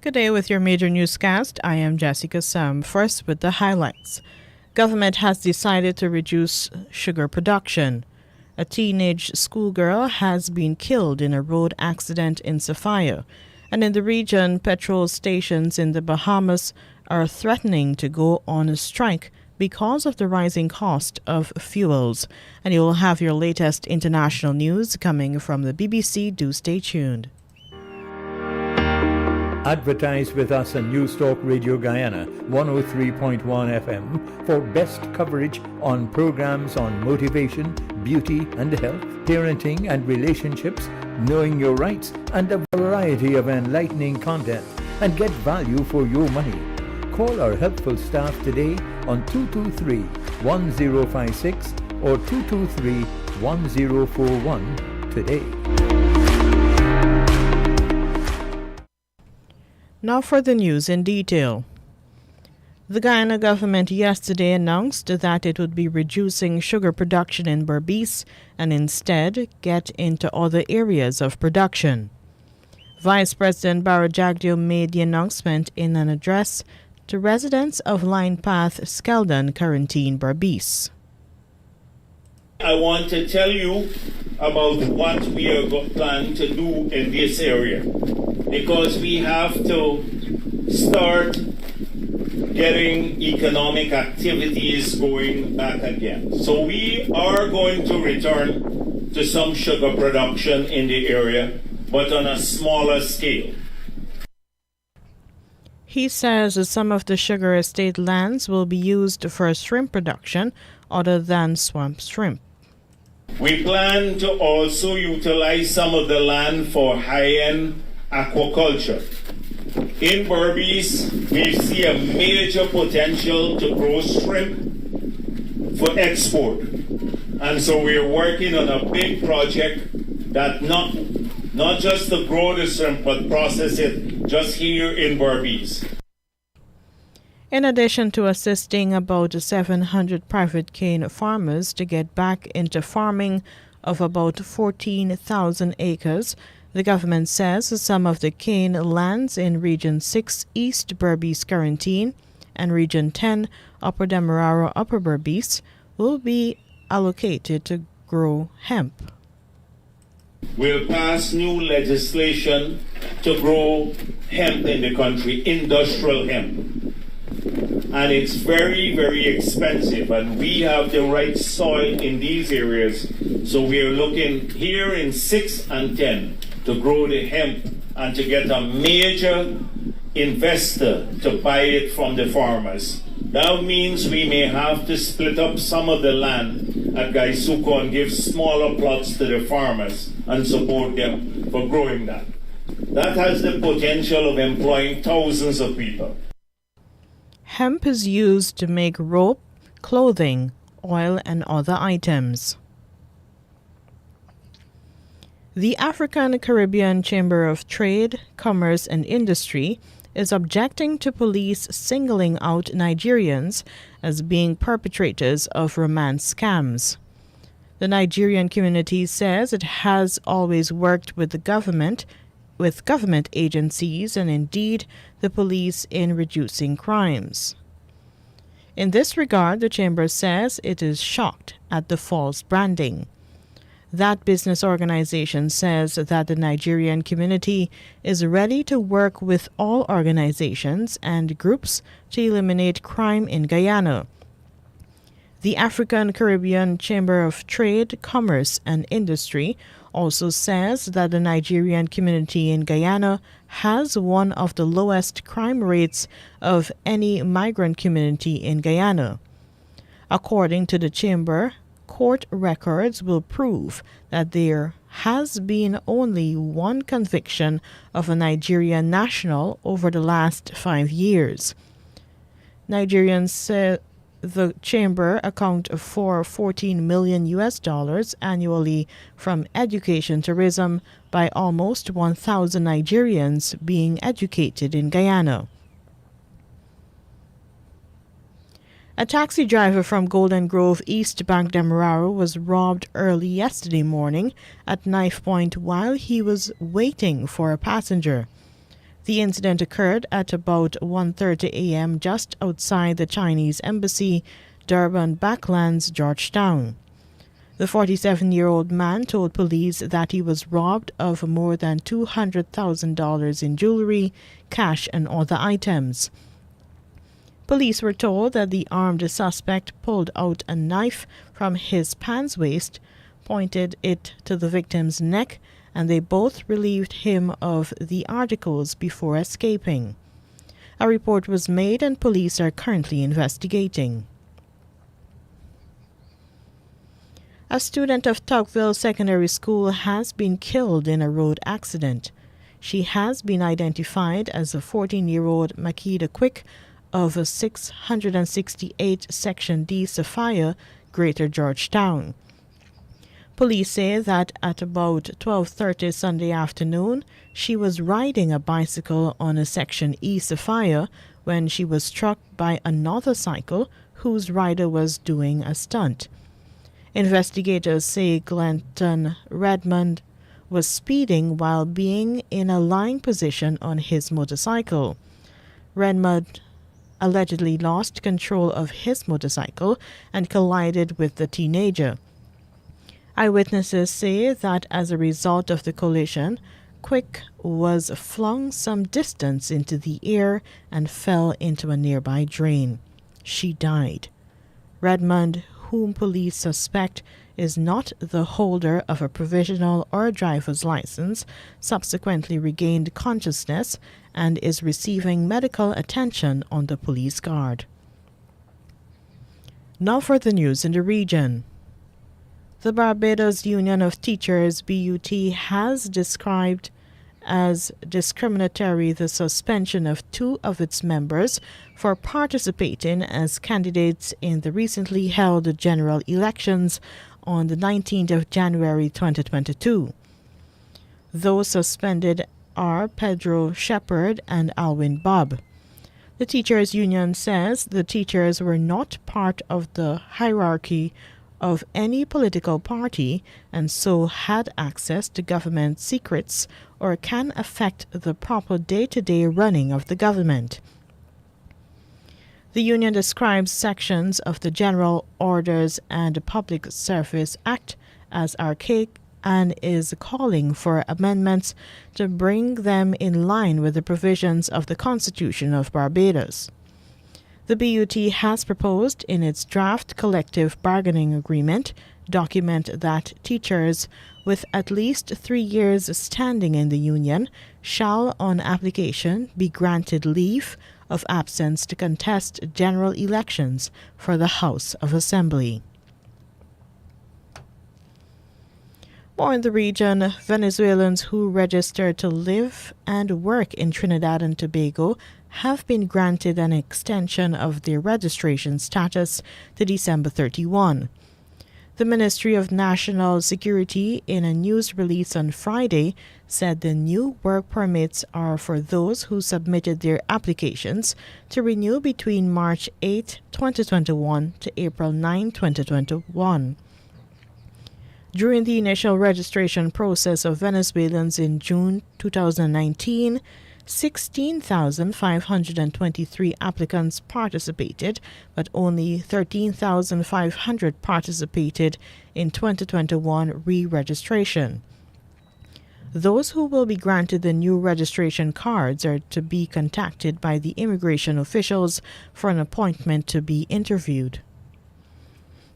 Good day with your major newscast. I am Jessica Sam. First with the highlights. Government has decided to reduce sugar production. A teenage schoolgirl has been killed in a road accident in Sophia. And in the region, petrol stations in the Bahamas are threatening to go on a strike because of the rising cost of fuels. And you will have your latest international news coming from the BBC. Do stay tuned. Advertise with us on News Talk Radio Guyana 103.1 FM for best coverage on programs on motivation, beauty and health, parenting and relationships, knowing your rights, and a variety of enlightening content, and get value for your money. Call our helpful staff today on 223-1056 or 223-1041 today. Now for the news in detail. The Guyana government yesterday announced that it would be reducing sugar production in Berbice and instead get into other areas of production. Vice President Barra Jagdeo made the announcement in an address to residents of Line Path, Skeldon, Quarantine, Berbice. I want to tell you about what we are planning to do in this area, because we have to start getting economic activities going back again. So we are going to return to some sugar production in the area, but on a smaller scale. He says that some of the sugar estate lands will be used for shrimp production other than swamp shrimp. We plan to also utilize some of the land for high-end aquaculture. In Berbice, we see a major potential to grow shrimp for export. And so we're working on a big project that not just to grow the shrimp, but process it just here in Berbice. In addition to assisting about 700 private cane farmers to get back into farming of about 14,000 acres, the government says some of the cane lands in Region 6 East Berbice Quarantine and Region 10 Upper Demerara Upper Berbice will be allocated to grow hemp. We'll pass new legislation to grow hemp in the country, industrial hemp. And it's very, very expensive, and we have the right soil in these areas. So we're looking here in 6 and 10 to grow the hemp and to get a major investor to buy it from the farmers. That means we may have to split up some of the land at Gaisuko and give smaller plots to the farmers and support them for growing that. That has the potential of employing thousands of people. Hemp is used to make rope, clothing, oil, and other items. The African Caribbean Chamber of Trade, Commerce and Industry is objecting to police singling out Nigerians as being perpetrators of romance scams. The Nigerian community says it has always worked with government agencies and indeed the police in reducing crimes. In this regard, the Chamber says it is shocked at the false branding. That business organization says that the Nigerian community is ready to work with all organizations and groups to eliminate crime in Guyana. The African Caribbean Chamber of Trade, Commerce and Industry also says that the Nigerian community in Guyana has one of the lowest crime rates of any migrant community in Guyana. According to the Chamber, court records will prove that there has been only one conviction of a Nigerian national over the last 5 years. Nigerians say the chamber account for $14 million annually from education tourism by almost 1,000 Nigerians being educated in Guyana. A taxi driver from Golden Grove, East Bank Demerara was robbed early yesterday morning at knife point while he was waiting for a passenger. The incident occurred at about 1:30 a.m. just outside the Chinese Embassy, Durban Backlands, Georgetown. The 47-year-old man told police that he was robbed of more than $200,000 in jewelry, cash, and other items. Police were told that the armed suspect pulled out a knife from his pants waist, pointed it to the victim's neck, and they both relieved him of the articles before escaping. A report was made and police are currently investigating. A student of Tocqueville Secondary School has been killed in a road accident. She has been identified as a 14-year-old Makeda Quick of a 668 Section D Sophia, Greater Georgetown. Police say that at about 12:30 Sunday afternoon, she was riding a bicycle on a Section E Sophia when she was struck by another cycle whose rider was doing a stunt. Investigators say Glenton Redmond was speeding while being in a lying position on his motorcycle. Redmond allegedly lost control of his motorcycle and collided with the teenager. Eyewitnesses say that as a result of the collision, Quick was flung some distance into the air and fell into a nearby drain. She died. Redmond, whom police suspect is not the holder of a provisional or driver's license, subsequently regained consciousness and is receiving medical attention on the police guard. Now for the news in the region. The Barbados Union of Teachers, BUT, has described as discriminatory the suspension of 2 of its members for participating as candidates in the recently held general elections on the 19th of January 2022. Those suspended are Pedro Shepard and Alwyn Bob. The teachers union says the teachers were not part of the hierarchy of any political party and so had access to government secrets or can affect the proper day-to-day running of the government. The union describes sections of the General Orders and Public Service Act as archaic and is calling for amendments to bring them in line with the provisions of the Constitution of Barbados. The BUT has proposed in its draft collective bargaining agreement document that teachers with at least 3 years standing in the union shall, on application, be granted leave of absence to contest general elections for the House of Assembly. More in the region, Venezuelans who registered to live and work in Trinidad and Tobago have been granted an extension of their registration status to December 31. The Ministry of National Security, in a news release on Friday, said the new work permits are for those who submitted their applications to renew between March 8, 2021 to April 9, 2021. During the initial registration process of Venezuelans in June 2019, 16,523 applicants participated, but only 13,500 participated in 2021 re-registration. Those who will be granted the new registration cards are to be contacted by the immigration officials for an appointment to be interviewed.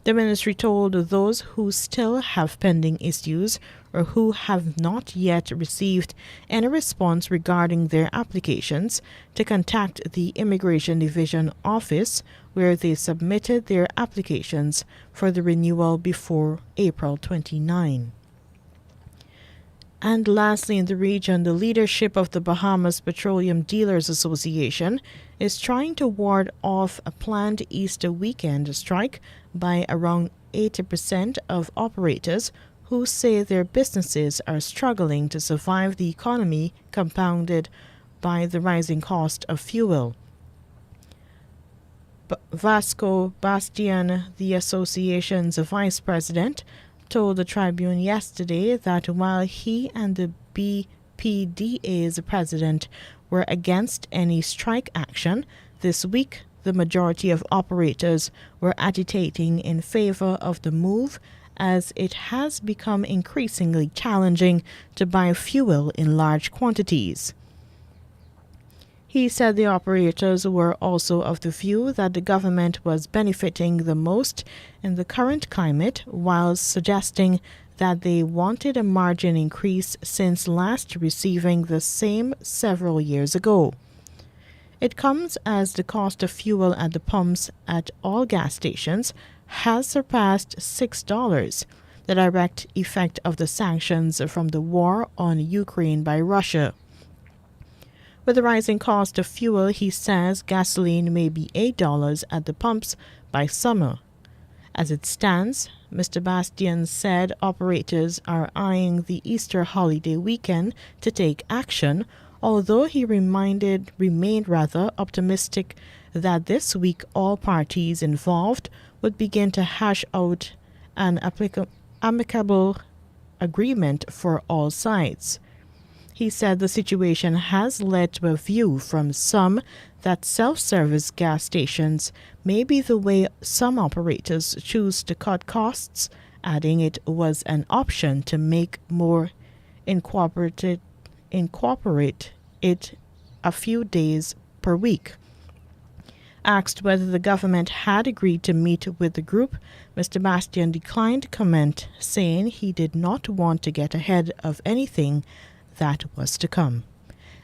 The ministry told those who still have pending issues or who have not yet received any response regarding their applications to contact the Immigration Division office where they submitted their applications for the renewal before April 29. And lastly, in the region, the leadership of the Bahamas Petroleum Dealers Association is trying to ward off a planned Easter weekend strike by around 80% of operators who say their businesses are struggling to survive the economy compounded by the rising cost of fuel. Vasco Bastian, the association's vice president, told the Tribune yesterday that while he and the PDA's president were against any strike action, this week the majority of operators were agitating in favor of the move, as it has become increasingly challenging to buy fuel in large quantities. He said the operators were also of the view that the government was benefiting the most in the current climate, while suggesting that they wanted a margin increase since last receiving the same several years ago. It comes as the cost of fuel at the pumps at all gas stations has surpassed $6, the direct effect of the sanctions from the war on Ukraine by Russia. With the rising cost of fuel, he says gasoline may be $8 at the pumps by summer. As it stands, Mr. Bastian said operators are eyeing the Easter holiday weekend to take action, although he remained optimistic that this week all parties involved would begin to hash out an amicable agreement for all sides. He said the situation has led to a view from some that self-service gas stations may be the way some operators choose to cut costs, adding it was an option to make more incorporate it a few days per week. Asked whether the government had agreed to meet with the group, Mr. Bastian declined to comment, saying he did not want to get ahead of anything that was to come.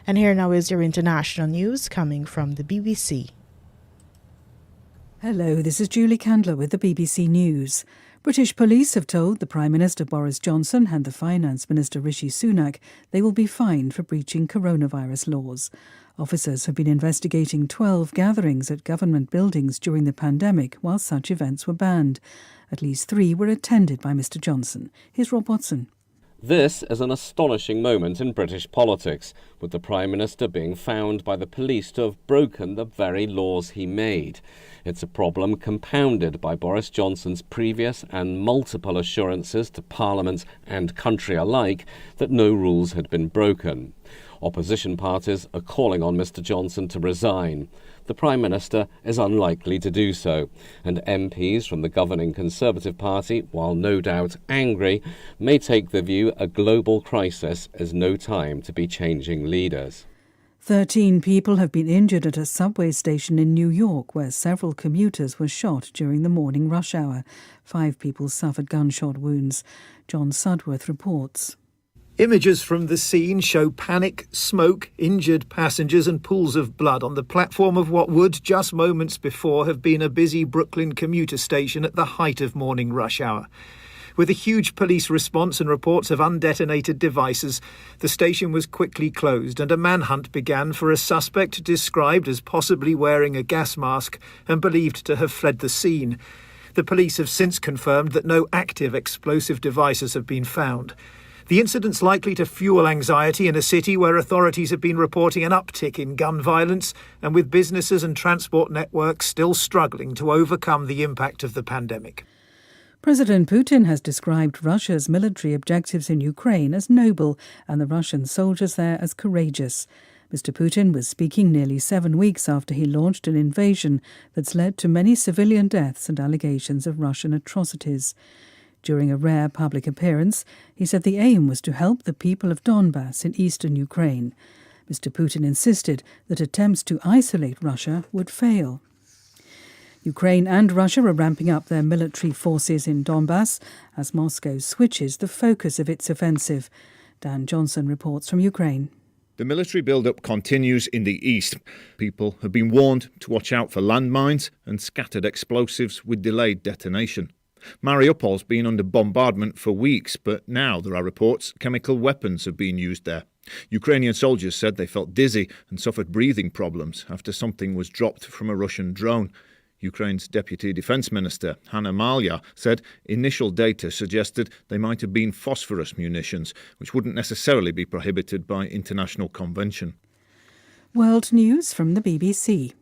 And here now is your international news coming from the BBC. Hello, this is Julie Candler with the BBC News. British police have told the Prime Minister Boris Johnson and the Finance Minister Rishi Sunak they will be fined for breaching coronavirus laws. Officers have been investigating 12 gatherings at government buildings during the pandemic while such events were banned. At least 3 were attended by Mr Johnson. Here's Rob Watson. This is an astonishing moment in British politics, with the Prime Minister being found by the police to have broken the very laws he made. It's a problem compounded by Boris Johnson's previous and multiple assurances to Parliament and country alike that no rules had been broken. Opposition parties are calling on Mr Johnson to resign. The Prime Minister is unlikely to do so, and MPs from the governing Conservative Party, while no doubt angry, may take the view a global crisis is no time to be changing leaders. 13 people have been injured at a subway station in New York where several commuters were shot during the morning rush hour. 5 people suffered gunshot wounds. John Sudworth reports. Images from the scene show panic, smoke, injured passengers and pools of blood on the platform of what would, just moments before, have been a busy Brooklyn commuter station at the height of morning rush hour. With a huge police response and reports of undetonated devices, the station was quickly closed and a manhunt began for a suspect described as possibly wearing a gas mask and believed to have fled the scene. The police have since confirmed that no active explosive devices have been found. The incident's likely to fuel anxiety in a city where authorities have been reporting an uptick in gun violence and with businesses and transport networks still struggling to overcome the impact of the pandemic. President Putin has described Russia's military objectives in Ukraine as noble and the Russian soldiers there as courageous. Mr. Putin was speaking nearly 7 weeks after he launched an invasion that's led to many civilian deaths and allegations of Russian atrocities. During a rare public appearance, he said the aim was to help the people of Donbass in eastern Ukraine. Mr. Putin insisted that attempts to isolate Russia would fail. Ukraine and Russia are ramping up their military forces in Donbass as Moscow switches the focus of its offensive. Dan Johnson reports from Ukraine. The military build-up continues in the east. People have been warned to watch out for landmines and scattered explosives with delayed detonation. Mariupol's been under bombardment for weeks, but now there are reports chemical weapons have been used there. Ukrainian soldiers said they felt dizzy and suffered breathing problems after something was dropped from a Russian drone. Ukraine's Deputy Defence Minister, Hanna Malya, said initial data suggested they might have been phosphorus munitions, which wouldn't necessarily be prohibited by international convention. World News from the BBC.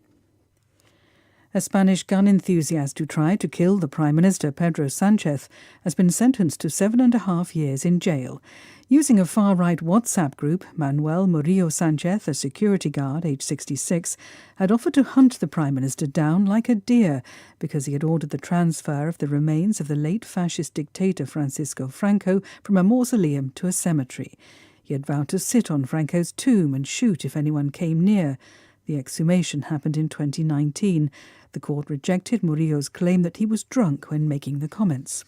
A Spanish gun enthusiast who tried to kill the Prime Minister Pedro Sánchez has been sentenced to 7.5 years in jail. Using a far-right WhatsApp group, Manuel Murillo Sánchez, a security guard aged 66, had offered to hunt the Prime Minister down like a deer because he had ordered the transfer of the remains of the late fascist dictator Francisco Franco from a mausoleum to a cemetery. He had vowed to sit on Franco's tomb and shoot if anyone came near. The exhumation happened in 2019. The court rejected Murillo's claim that he was drunk when making the comments.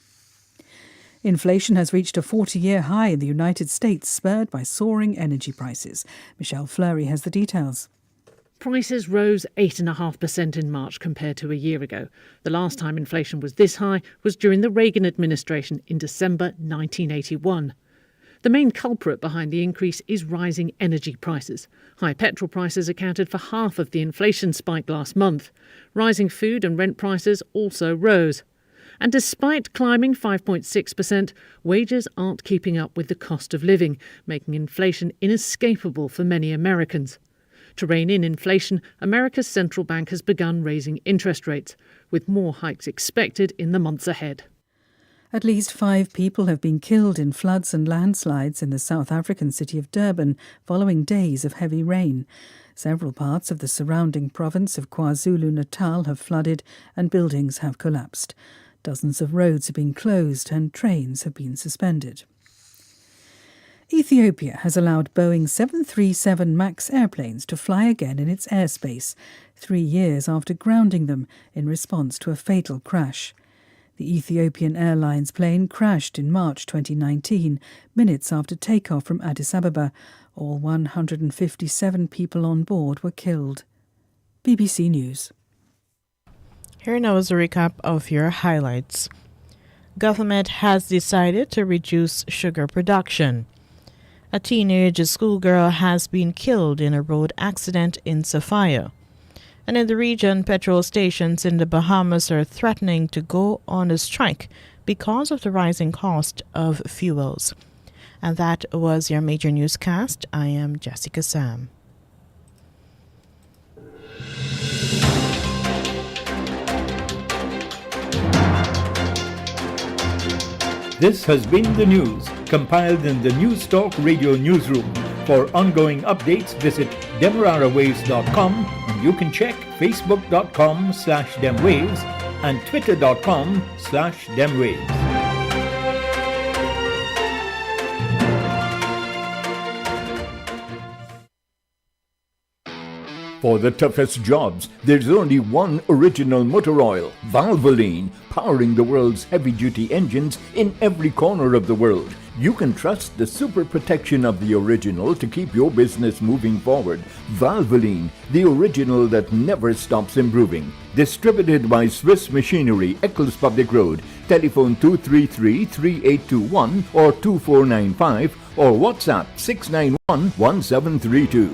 Inflation has reached a 40-year high in the United States, spurred by soaring energy prices. Michelle Fleury has the details. Prices rose 8.5% in March compared to a year ago. The last time inflation was this high was during the Reagan administration in December 1981. The main culprit behind the increase is rising energy prices. High petrol prices accounted for half of the inflation spike last month. Rising food and rent prices also rose. And despite climbing 5.6%, wages aren't keeping up with the cost of living, making inflation inescapable for many Americans. To rein in inflation, America's central bank has begun raising interest rates, with more hikes expected in the months ahead. At least 5 people have been killed in floods and landslides in the South African city of Durban following days of heavy rain. Several parts of the surrounding province of KwaZulu-Natal have flooded and buildings have collapsed. Dozens of roads have been closed and trains have been suspended. Ethiopia has allowed Boeing 737 MAX airplanes to fly again in its airspace, 3 years after grounding them in response to a fatal crash. The Ethiopian Airlines plane crashed in March 2019, minutes after takeoff from Addis Ababa. All 157 people on board were killed. BBC News. Here now is a recap of your highlights. Government has decided to reduce sugar production. A teenage schoolgirl has been killed in a road accident in Sophia. And in the region, petrol stations in the Bahamas are threatening to go on a strike because of the rising cost of fuels. And that was your major newscast. I am Jessica Sam. This has been the news, compiled in the News Talk Radio newsroom. For ongoing updates, visit demerarawaves.com, and you can check facebook.com/demwaves and twitter.com/demwaves. For the toughest jobs, there's only one original motor oil, Valvoline, powering the world's heavy-duty engines in every corner of the world. You can trust the super protection of the original to keep your business moving forward. Valvoline, the original that never stops improving. Distributed by Swiss Machinery, Eccles Public Road. Telephone 233-3821 or 2495 or WhatsApp 691-1732.